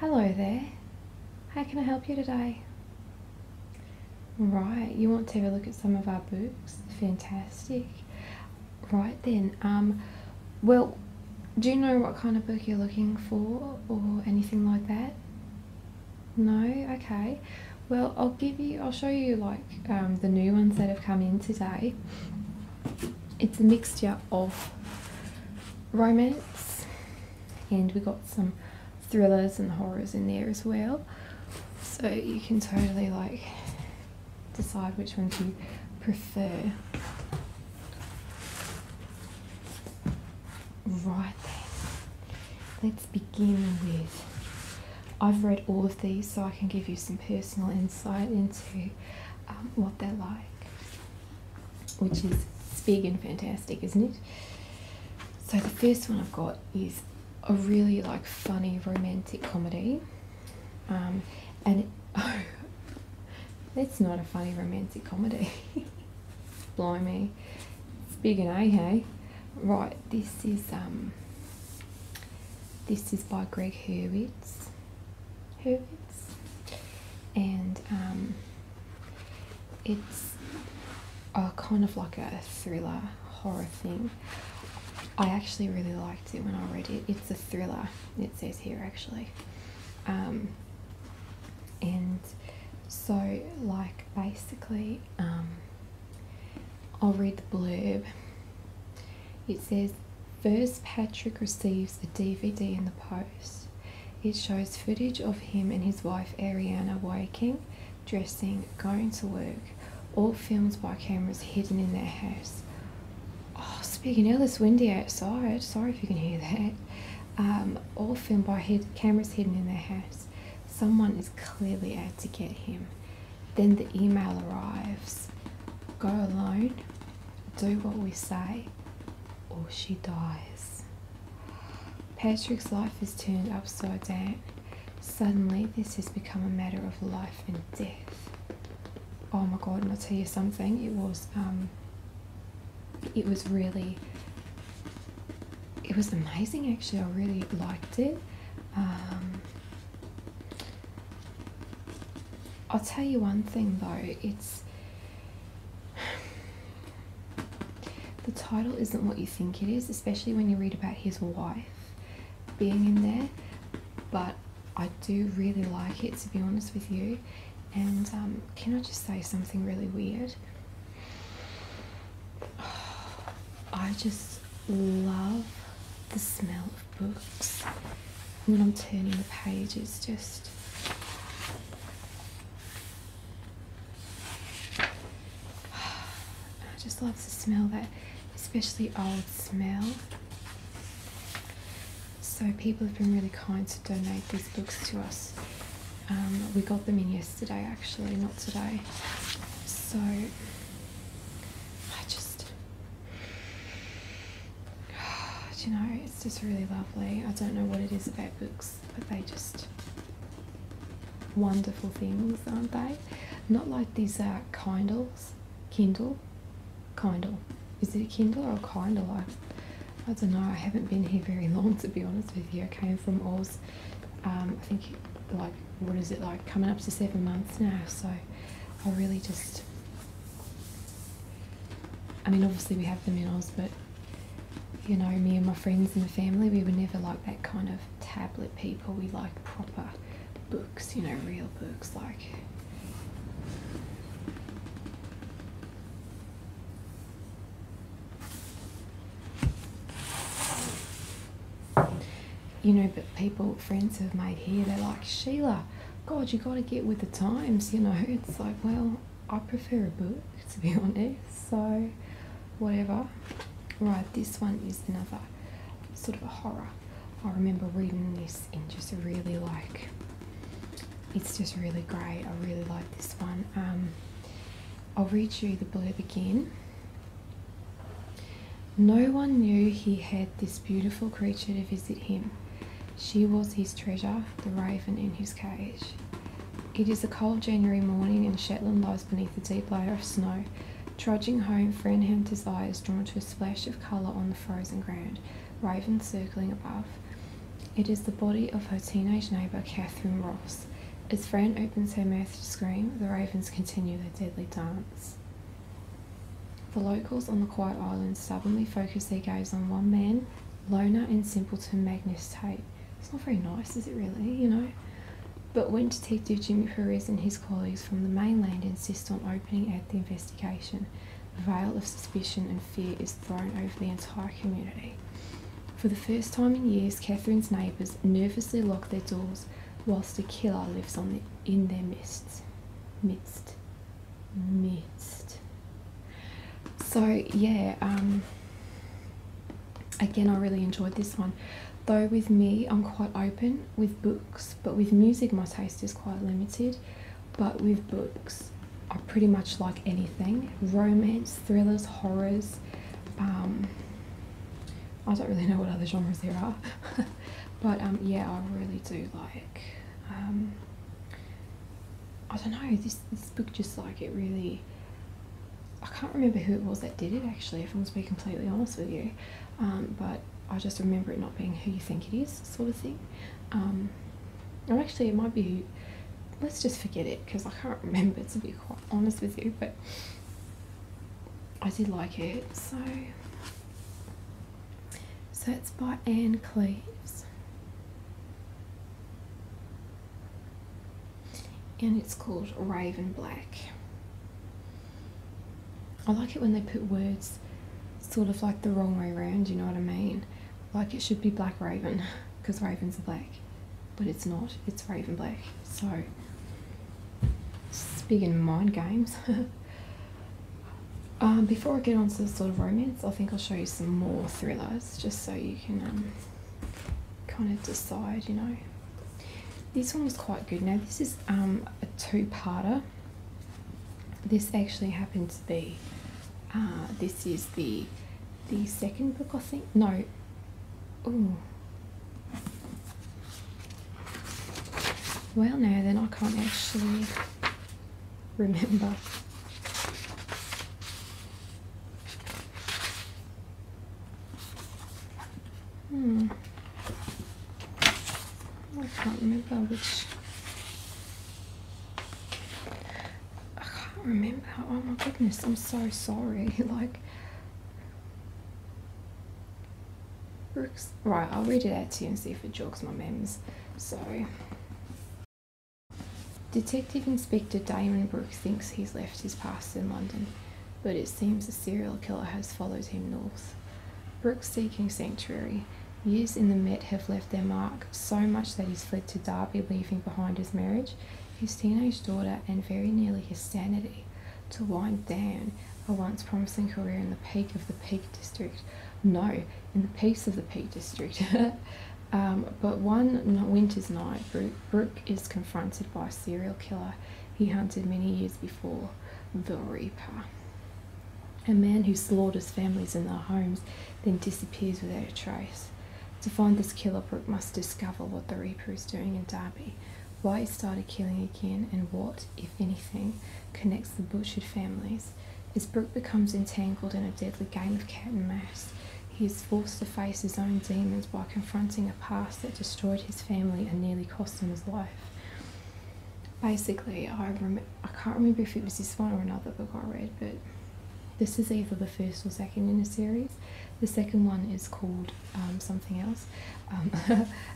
Hello there. How can I help you today? Right, you want to have a look at some of our books? Fantastic. Right then, well, do you know what kind of book you're looking for or anything like that? No? Okay. Well, I'll show you like the new ones that have come in today. It's a mixture of romance and we got some thrillers and horrors in there as well. So you can totally like decide which ones you prefer. Right then, let's begin with, I've read all of these so I can give you some personal insight into what they're like, which is big and fantastic, isn't it? So the first one I've got is a really like funny romantic comedy, and it's not a funny romantic comedy. Blimey, it's big and A, hey? Right, this is by Greg Hurwitz, and it's a kind of like a thriller horror thing. I actually really liked it when I read it. It's a thriller, it says here actually. And so like basically, I'll read the blurb. It says, first Patrick receives a DVD in the post. It shows footage of him and his wife Ariana waking, dressing, going to work, all filmed by cameras hidden in their house. Oh, speaking of, it's windy outside. Sorry if you can hear that. All filmed by cameras hidden in their house. Someone is clearly out to get him. Then the email arrives. Go alone, do what we say, or she dies. Patrick's life is turned upside down. Suddenly, this has become a matter of life and death. Oh my god, and I'll tell you something, it was amazing actually. I really liked it. I'll tell you one thing though, it's the title isn't what you think it is, especially when you read about his wife being in there, but I do really like it, to be honest with you. And can I just say something really weird? I just love the smell of books. When I'm turning the pages, just I just love to smell that, especially old smell. So people have been really kind to donate these books to us. We got them in yesterday actually, not today. So you know, it's just really lovely. I don't know what it is about books, but they just wonderful things, aren't they? Not like these Kindle. Is it a Kindle or a Kindle? I don't know. I haven't been here very long, to be honest with you. I came from Oz. I think like, what is it, like coming up to 7 months now. So I really just, I mean, obviously we have them in Oz, but you know, me and my friends and the family, we were never like that kind of tablet people. We like proper books, you know, real books, like you know, but friends have made here, they're like, Sheila, God, you got to get with the times, you know. It's like, well, I prefer a book, to be honest, so whatever. Right, this one is another sort of a horror. I remember reading this and just really like, it's just really great. I really like this one. I'll read you the blurb again. No one knew he had this beautiful creature to visit him. She was his treasure, the raven in his cage. It is a cold January morning and Shetland lies beneath a deep layer of snow. Trudging home, friend Hunter's eye is drawn to a splash of colour on the frozen ground, ravens circling above. It is the body of her teenage neighbour, Catherine Ross. As Fran opens her mouth to scream, the ravens continue their deadly dance. The locals on the quiet island stubbornly focus their gaze on one man, loner and simpleton Magnus Tate. It's not very nice, is it really, you know? But when Detective Jimmy Perez and his colleagues from the mainland insist on opening out the investigation, a veil of suspicion and fear is thrown over the entire community. For the first time in years, Catherine's neighbours nervously lock their doors whilst a killer lives in their midst. So yeah, again, I really enjoyed this one. Though with me, I'm quite open with books, but with music, my taste is quite limited. But with books, I pretty much like anything. Romance, thrillers, horrors. I don't really know what other genres there are. But yeah, I really do like, I don't know, this book just like, it really, I can't remember who it was that did it actually, if I'm to be completely honest with you. But I just remember it not being who you think it is, sort of thing. Or actually, it might be, let's just forget it, because I can't remember, to be quite honest with you, but I did like it. So it's by Anne Cleves. And it's called Raven Black. I like it when they put words sort of like the wrong way around, you know what I mean? Like it should be Black Raven, because ravens are black, but it's not, it's Raven Black. So, speaking of mind games, before I get on to the sort of romance, I think I'll show you some more thrillers, just so you can kind of decide, you know. This one was quite good. Now this is a two-parter. This actually happened to be, this is the second book, I think. No. Ooh. Well, now then, I can't actually remember. I can't remember which. I can't remember. Oh my goodness, I'm so sorry. Like, Brooks. Right, I'll read it out to you and see if it jogs my memories. So, Detective Inspector Damon Brooks thinks he's left his past in London, but it seems a serial killer has followed him north. Brooks seeking sanctuary. Years in the Met have left their mark, so much that he's fled to Derby, leaving behind his marriage, his teenage daughter, and very nearly his sanity, to wind down a once promising career in the peak of the Peak District. No, in the peace of the Peak District. But one winter's night, Brooke is confronted by a serial killer he hunted many years before, the Reaper. A man who slaughters families in their homes, then disappears without a trace. To find this killer, Brooke must discover what the Reaper is doing in Derby, why he started killing again, and what, if anything, connects the butchered families. As Brooke becomes entangled in a deadly game of cat and mouse, he is forced to face his own demons by confronting a past that destroyed his family and nearly cost him his life. Basically, I can't remember if it was this one or another book I read, but this is either the first or second in a series. The second one is called something else.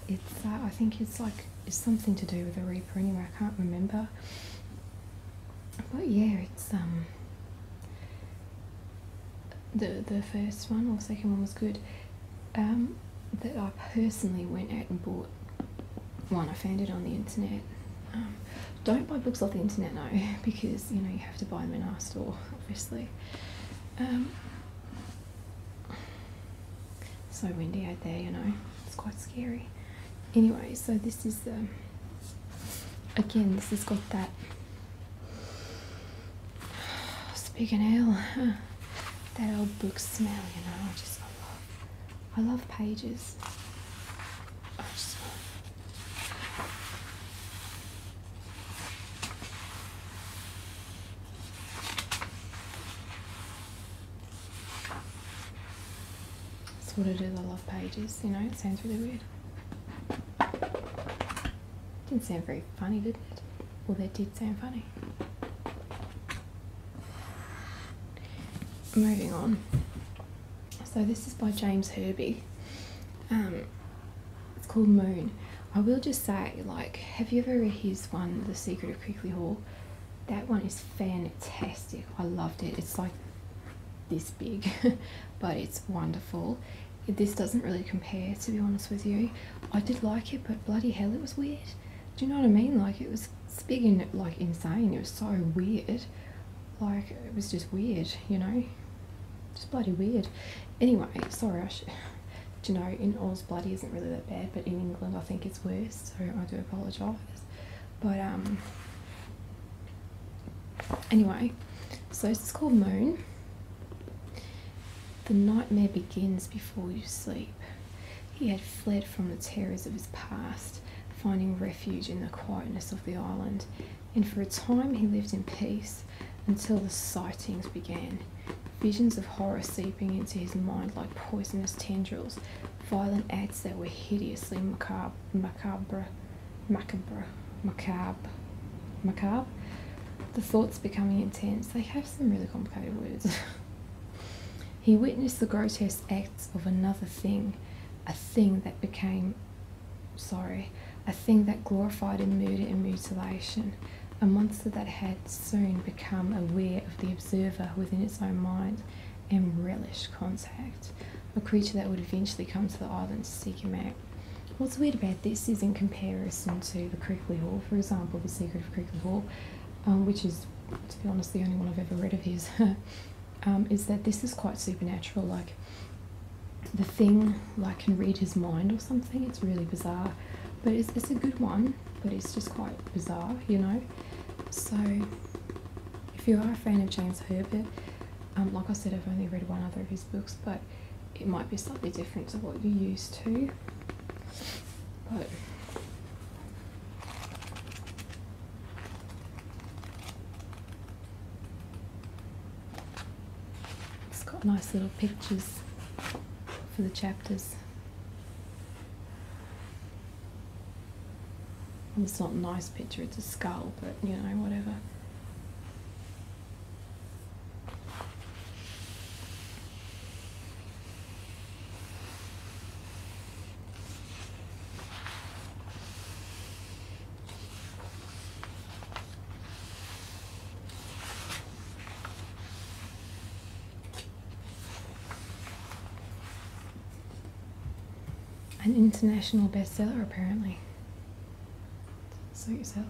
It's I think it's something to do with the Reaper anyway, I can't remember. But yeah, it's the first one or second one was good. That I personally went out and bought one. I found it on the internet. Don't buy books off the internet, no, because you know you have to buy them in our store, obviously. So windy out there, you know, it's quite scary. Anyway, so this is again, this has got that, speaking hell, that old book smell, you know. I love pages. That's what it is, I love pages, you know, it sounds really weird. Didn't sound very funny, did it? Well, that did sound funny. Moving on. So this is by James Herbie. It's called Moon. I will just say, like, have you ever read his one, The Secret of Crickley Hall? That one is fantastic. I loved it. It's like this big, but it's wonderful. This doesn't really compare, to be honest with you. I did like it, but bloody hell, it was weird. Do you know what I mean? Like, it was big and like insane. It was so weird. Like, it was just weird, you know? Just bloody weird. Anyway, sorry, do you know, in Oz, bloody isn't really that bad, but in England I think it's worse, so I do apologise. But anyway, so this is called Moon. The nightmare begins before you sleep. He had fled from the terrors of his past, finding refuge in the quietness of the island, and for a time he lived in peace until the sightings began. Visions of horror seeping into his mind like poisonous tendrils, violent acts that were hideously macabre. The thoughts becoming intense. They have some really complicated words. He witnessed the grotesque acts of another thing, a thing that glorified in murder and mutilation, a monster that had soon become aware of the observer within its own mind and relished contact, a creature that would eventually come to the island to seek him out. What's weird about this is, in comparison to the Crickley Hall, for example, The Secret of Crickley Hall, which is, to be honest, the only one I've ever read of his, is that this is quite supernatural. Like, the thing like can read his mind or something. It's really bizarre, but it's a good one, but it's just quite bizarre, you know. So if you are a fan of James Herbert, like I said, I've only read one other of his books, but it might be slightly different to what you're used to. But it's got nice little pictures for the chapters. And it's not a nice picture, it's a skull, but you know, whatever. An international bestseller, apparently. Suit yourself.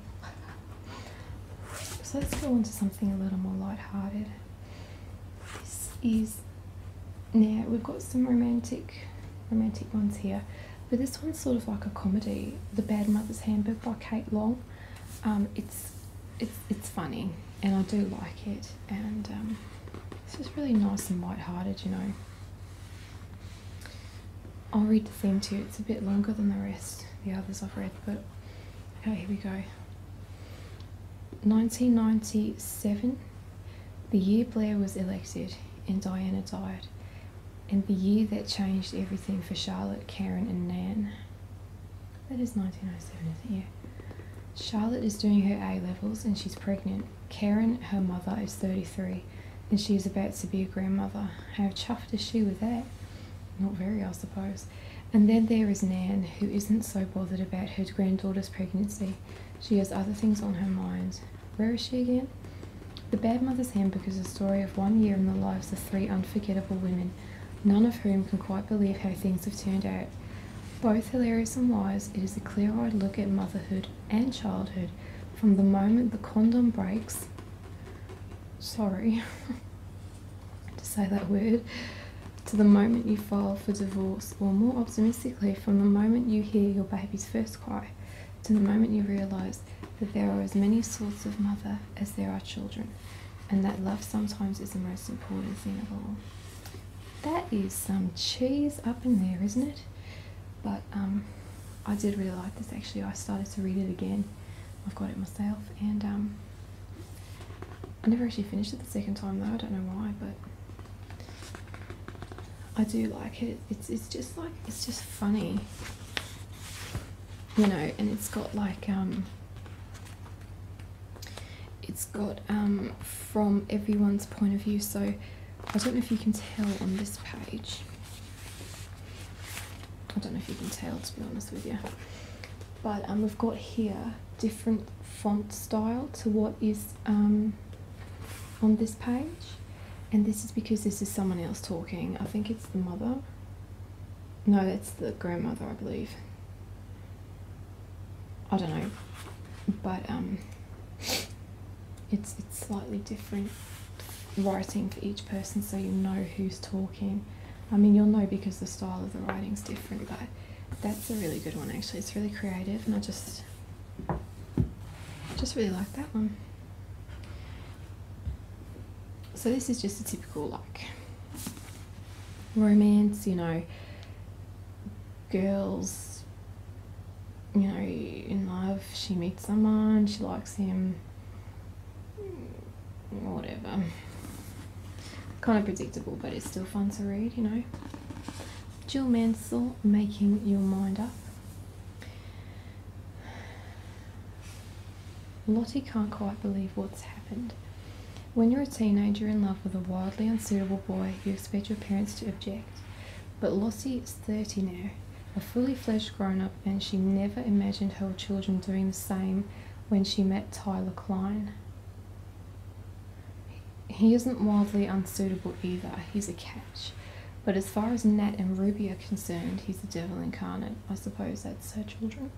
So let's go on to something a little more light-hearted. This is, now we've got some romantic ones here, but this one's sort of like a comedy. The Bad Mother's Handbook by Kate Long. It's funny, and I do like it, and it's just really nice and light-hearted, you know. I'll read the theme to you. It's a bit longer than the rest, the others I've read, but okay, here we go. 1997, the year Blair was elected and Diana died, and the year that changed everything for Charlotte, Karen and Nan. That is 1997, isn't it? Yeah. Charlotte is doing her A-levels and she's pregnant. Karen, her mother, is 33 and she is about to be a grandmother. How chuffed is she with that? Not very, I suppose. And then there is Nan, who isn't so bothered about her granddaughter's pregnancy. She has other things on her mind. Where is she again? The Bad Mother's Handbook is a story of 1 year in the lives of 3 unforgettable women, none of whom can quite believe how things have turned out. Both hilarious and wise, it is a clear-eyed look at motherhood and childhood from the moment the condom breaks. Sorry to say that word. To the moment you file for divorce, or more optimistically, from the moment you hear your baby's first cry, to the moment you realise that there are as many sorts of mother as there are children, and that love sometimes is the most important thing of all. That is some cheese up in there, isn't it? But I did really like this, actually. I started to read it again. I've got it myself, and I never actually finished it the second time though. I don't know why, but I do like it. It's just funny. you know, and it's got like from everyone's point of view. So I don't know if you can tell on this page. I don't know if you can tell, to be honest with you, but we've got here different font style to what is on this page, and this is because this is someone else talking. I think it's the mother. No, that's the grandmother, I believe. I don't know, but it's slightly different writing for each person, so you know who's talking. I mean, you'll know because the style of the writing's different, but that's a really good one actually. It's really creative, and I just really like that one. So this is just a typical like romance, you know, girls, you know, in love, she meets someone, she likes him, whatever. Kind of predictable, but it's still fun to read, you know. Jill Mansell, Making Your Mind Up. Lottie can't quite believe what's happened. When you're a teenager in love with a wildly unsuitable boy, you expect your parents to object. But Lottie is 30 now, a fully fledged grown-up, and she never imagined her children doing the same when she met Tyler Klein. He isn't wildly unsuitable either, he's a catch. But as far as Nat and Ruby are concerned, he's the devil incarnate. I suppose that's her children.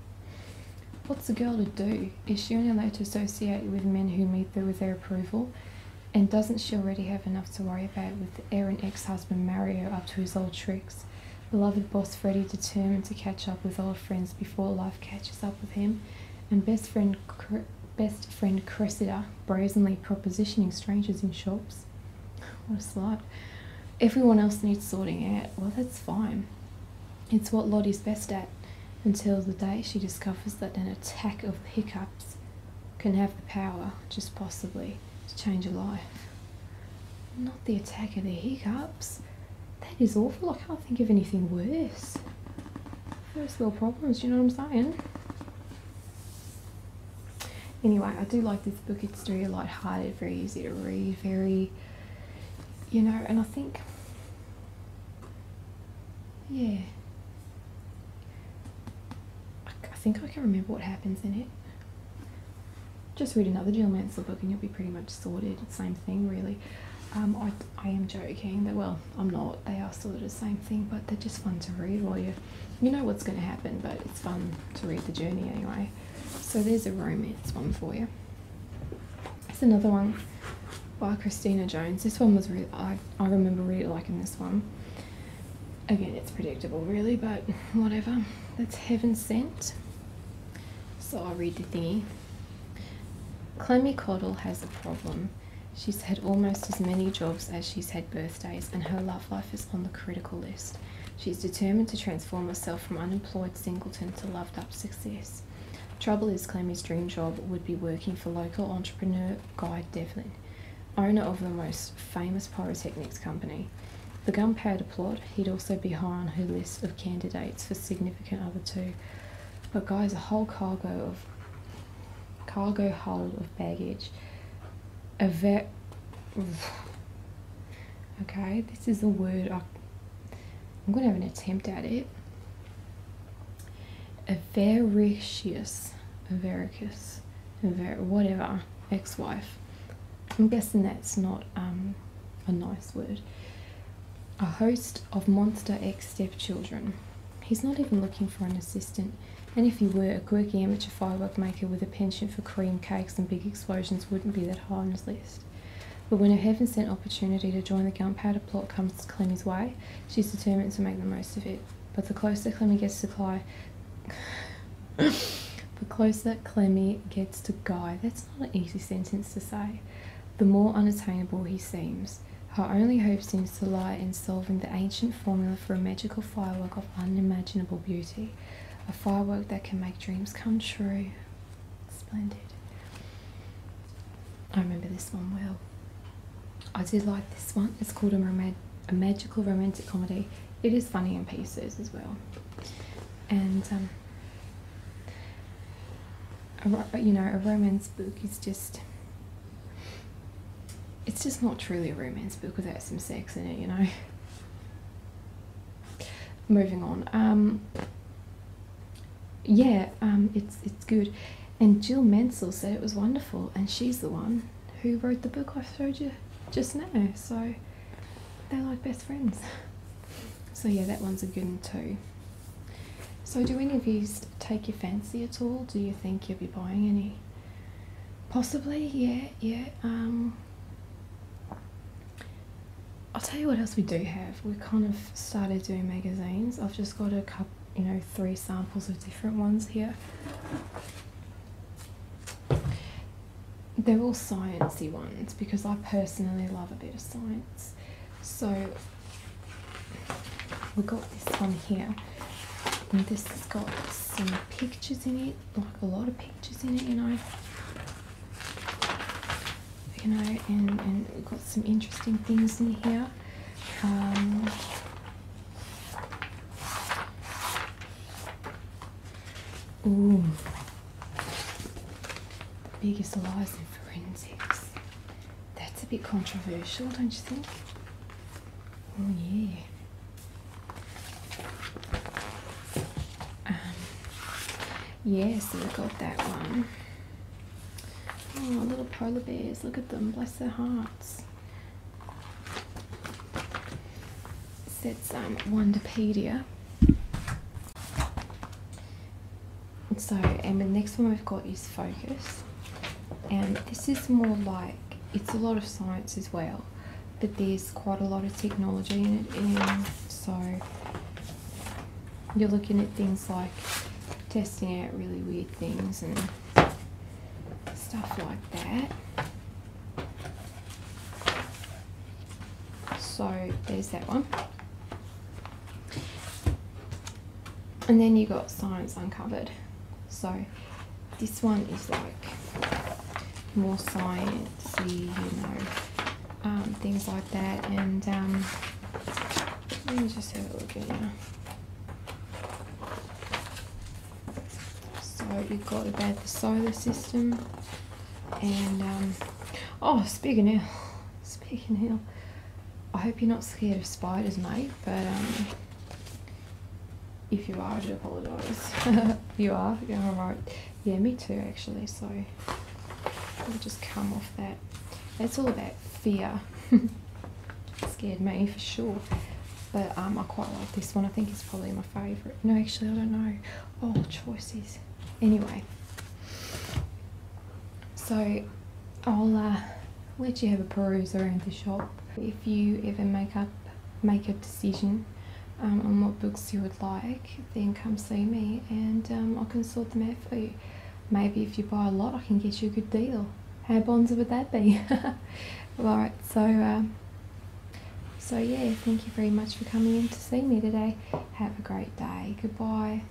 What's a girl to do? Is she only allowed to associate with men who meet her with their approval? And doesn't she already have enough to worry about with Erin ex-husband Mario up to his old tricks? Beloved boss Freddie determined to catch up with old friends before life catches up with him? And best friend Cressida brazenly propositioning strangers in shops? What a slut. Everyone else needs sorting out. Well, that's fine. It's what Lottie's best at, until the day she discovers that an attack of the hiccups can have the power, just possibly, to change a life. Not the attack of the hiccups. That is awful. I can't think of anything worse. First world problems, you know what I'm saying? Anyway, I do like this book. It's very light-hearted, very easy to read, very, you know, and I think, yeah, I think I can remember what happens in it. Just read another Jill Mansell book and you'll be pretty much sorted. Same thing, really. I am joking. Well, I'm not. They are sort of the same thing, but they're just fun to read while you know what's going to happen, but it's fun to read the journey anyway. So there's a romance one for you. There's another one by Christina Jones. This one was really, I remember really liking this one. Again, it's predictable really, but whatever. That's Heaven Sent. So I'll read the thingy. Clemmy Coddle has a problem. She's had almost as many jobs as she's had birthdays, and her love life is on the critical list. She's determined to transform herself from unemployed singleton to loved-up success. Trouble is, Clemmy's dream job would be working for local entrepreneur Guy Devlin, owner of the most famous pyrotechnics company. The gunpowder plot, he'd also be high on her list of candidates for significant other too. But Guy's a whole cargo hold of baggage. Okay, this is a word I'm going to have an attempt at it. Whatever, ex-wife. I'm guessing that's not a nice word. A host of monster ex-stepchildren. He's not even looking for an assistant, and if he were, a quirky amateur firework maker with a penchant for cream cakes and big explosions wouldn't be that high on his list. But when a heaven-sent opportunity to join the gunpowder plot comes Clemmy's way, she's determined to make the most of it. But the closer Clemmy gets to Guy, that's not an easy sentence to say, the more unattainable he seems. Her only hope seems to lie in solving the ancient formula for a magical firework of unimaginable beauty. A firework that can make dreams come true. Splendid. I remember this one well. I did like this one. It's called a magical romantic comedy. It is funny in pieces as well. And a romance book is just, it's just not truly a romance book without some sex in it, Moving on. It's good. And Jill Menzel said it was wonderful, and she's the one who wrote the book I showed you just now, so they're like best friends. So yeah, that one's a good one too. So do any of you take your fancy at all? Do you think you'll be buying any? Possibly, yeah. I'll tell you what else we do have. We kind of started doing magazines. I've just got a couple, 3 samples of different ones here. They're all sciencey ones because I personally love a bit of science. So we got this one here, and this has got some pictures in it, like a lot of pictures in it, and we've got some interesting things in here. Ooh, biggest lies in forensics. That's a bit controversial, don't you think? Oh yeah. Yeah, so we got that one. Oh, little polar bears, look at them, bless their hearts. That's Wonderpedia. So, and the next one we've got is Focus, and this is more like, it's a lot of science as well, but there's quite a lot of technology in it, and so you're looking at things like testing out really weird things and stuff like that. So there's that one. And then you got Science Uncovered. So this one is like more sciencey, things like that. And let me just have a look at now. So you've got about the solar system, and speaking of, I hope you're not scared of spiders, mate, but if you are, I do apologise. You are? Yeah, alright. Yeah, me too actually, so we'll just come off that. It's all about fear. It scared me for sure. But I quite like this one. I think it's probably my favourite. No, actually I don't know. Oh, choices. Anyway. So I'll let you have a peruse around the shop. If you ever make a decision on what books you would like, then come see me, and I can sort them out for you. Maybe if you buy a lot, I can get you a good deal. How bonza would that be? Alright, so yeah, thank you very much for coming in to see me today. Have a great day. Goodbye.